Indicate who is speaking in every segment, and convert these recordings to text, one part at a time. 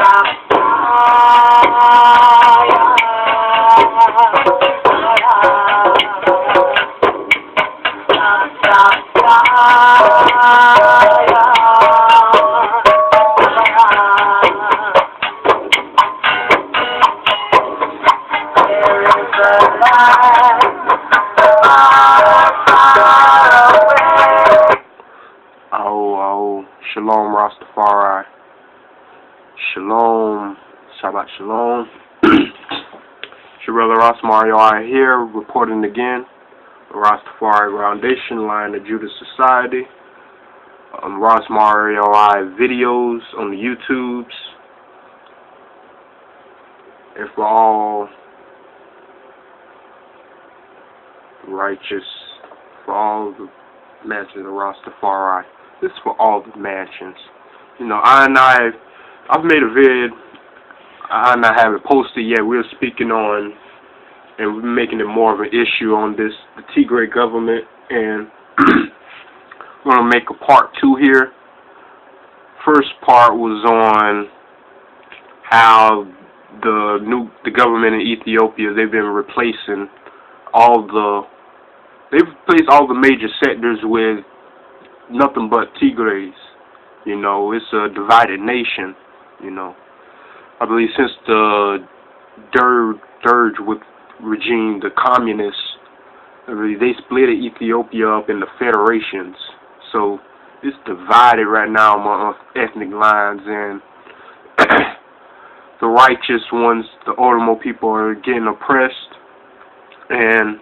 Speaker 1: Oh, Shalom Rastafari. Shalom. Shabbat Shalom. It's your brother Ross Mario I here, reporting again. The Rastafari Foundation, Line of Judah Society. Ross Mario I videos on the YouTubes. And for all righteous, for all the mansions of Rastafari. This is for all the mansions. You know, I've made a vid. I haven't posted yet. We're speaking on and we're making it more of an issue on this, the Tirgray government, and we're gonna make a part 2 here. First part was on how the government in Ethiopia, they've been replacing they've replaced all the major sectors with nothing but Tirgrays. You know, it's a divided nation. You know, I believe since the Derg with regime, the communists, they split Ethiopia up into federations. So it's divided right now among ethnic lines, and the righteous ones, the Oromos people, are getting oppressed. And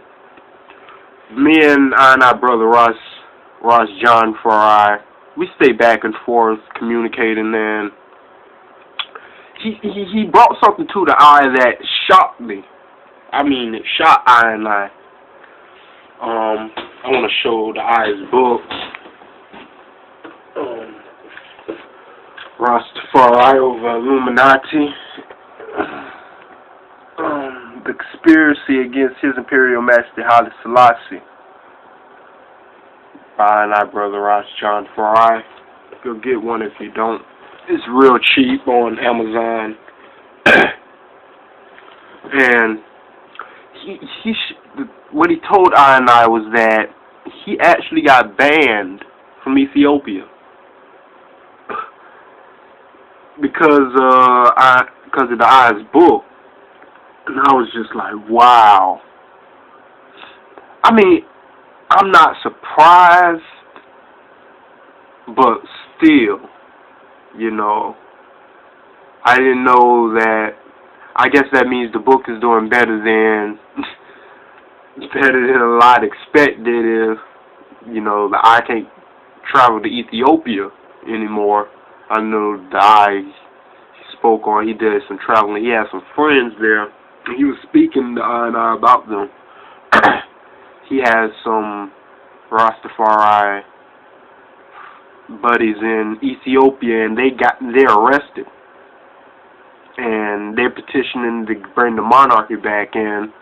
Speaker 1: me and our brother Ross John Farai, we stay back and forth communicating, and he brought something to the eye that shocked me. I mean, it shocked I and I. I want to show the eye's book. Rastafari over Illuminati. The conspiracy against His Imperial Majesty Haile Selassie. By and I, brother Ross John Farai. Go get one if you don't. It's real cheap on Amazon. And what he told I and I was that he actually got banned from Ethiopia because of the Eye's book. And I was just like, wow. I mean, I'm not surprised, but still, you know, I didn't know that. I guess that means the book is doing better than a lot expected. If, you know, the Eye can't travel to Ethiopia anymore. I know the Eye he spoke on, he did some traveling. He had some friends there, and he was speaking to Eye and I about them. He has some Rastafari buddies in Ethiopia, and they're arrested, and they're petitioning to bring the monarchy back. And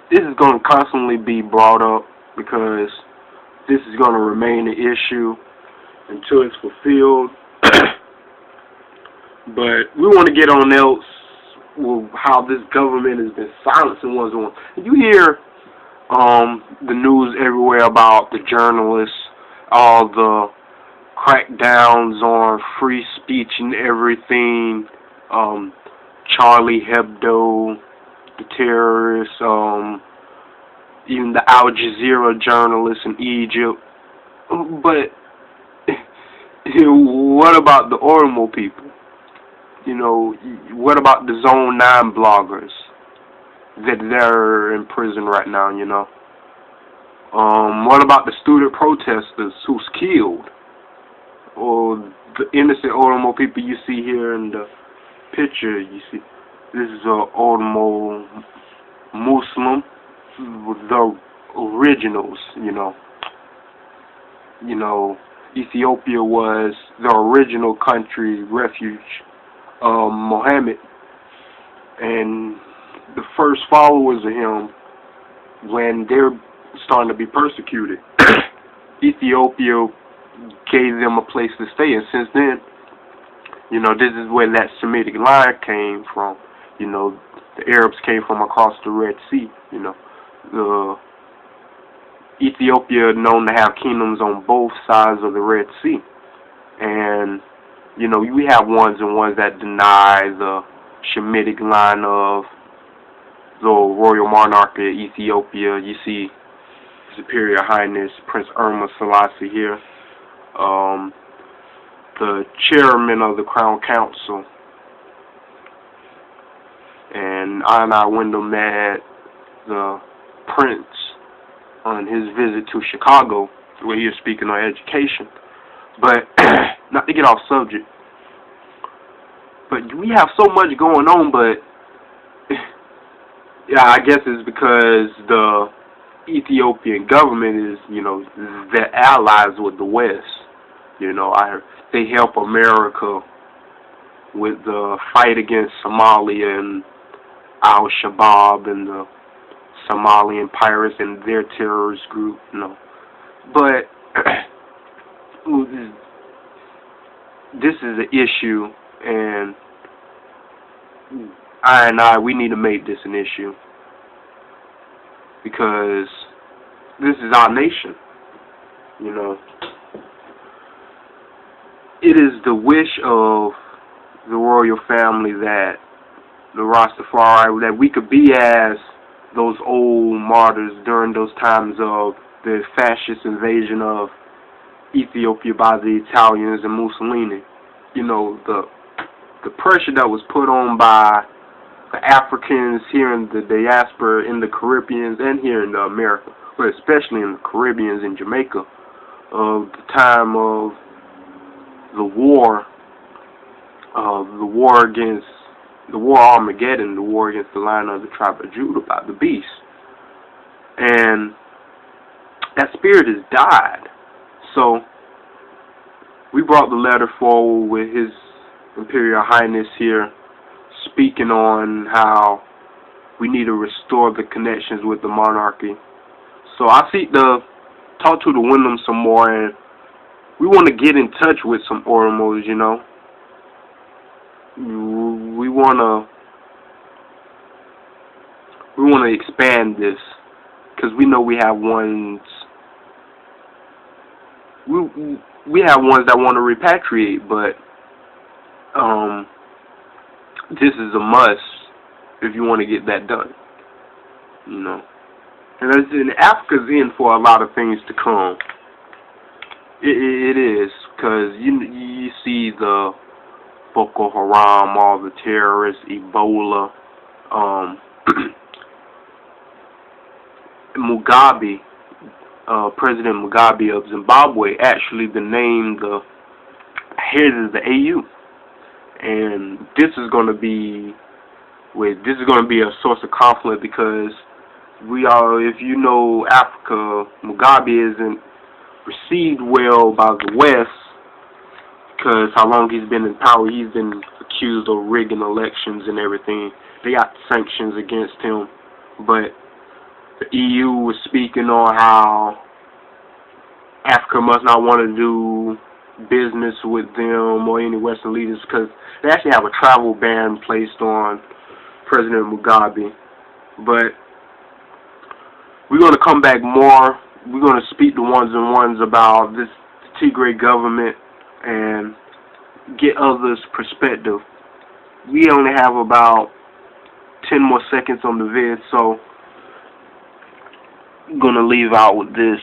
Speaker 1: this is going to constantly be brought up because this is going to remain an issue until it's fulfilled. But we want to get on else with how this government has been silencing what's on. You hear the news everywhere about the journalists, all the crackdowns on free speech and everything, Charlie Hebdo, the terrorists, even the Al Jazeera journalists in Egypt. But what about the Oromos people? You know, what about the Zone 9 bloggers that they're in prison right now, you know? What about the student protesters who's killed? Or the innocent Oromo people you see here in the picture? You see, this is an Oromo Muslim, the originals, you know. You know, Ethiopia was the original country refuge of Muhammad, and the first followers of him, when they're starting to be persecuted, Ethiopia gave them a place to stay, and since then You know, this is where that Semitic line came from. You know, the Arabs came from across the Red Sea. You know, the Ethiopia known to have kingdoms on both sides of the Red Sea, and you know, we have ones and ones that deny the Shemitic line of the royal monarchy of Ethiopia. You see His Imperial Highness Prince Oromos Selassie here, the chairman of the Crown Council, and I went to met the prince on his visit to Chicago, where he was speaking on education. But not to get off subject, but we have so much going on. But yeah, I guess it's because the Ethiopian government is, you know, they're allies with the West. You know, they help America with the fight against Somalia and Al-Shabaab and the Somalian pirates and their terrorist group, you know. But this is an issue, and we need to make this an issue, because this is our nation, you know. It is the wish of the royal family that the Rastafari, that we could be as those old martyrs during those times of the fascist invasion of Ethiopia by the Italians and Mussolini. You know, the pressure that was put on by the Africans here in the diaspora, in the Caribbean, and here in America, but especially in the Caribbean and Jamaica, of the time of the war Armageddon, the war against the Lion of the tribe of Judah by the beast. And that spirit has died. So we brought the letter forward with His Imperial Highness here, speaking on how we need to restore the connections with the monarchy. So I seek to talk to the Wyndham some more, and we want to get in touch with some Oromos, you know. We want to expand this, because we know we have ones. We have ones that want to repatriate, but this is a must if you want to get that done, you know. And Africa's in for a lot of things to come. It is, because you see the Boko Haram, all the terrorists, Ebola, Mugabe, President Mugabe of Zimbabwe actually been named the head of the AU, and this is going to be a source of conflict, because if you know Africa, Mugabe isn't received well by the West, because how long he's been in power, he's been accused of rigging elections and everything. They got sanctions against him, but the EU was speaking on how Africa must not want to do business with them or any Western leaders, because they actually have a travel ban placed on President Mugabe. But we're going to come back more. We're going to speak to ones and ones about this Tirgray government and get others' perspective. We only have about 10 more seconds on the vid, so I'm going to leave out with this.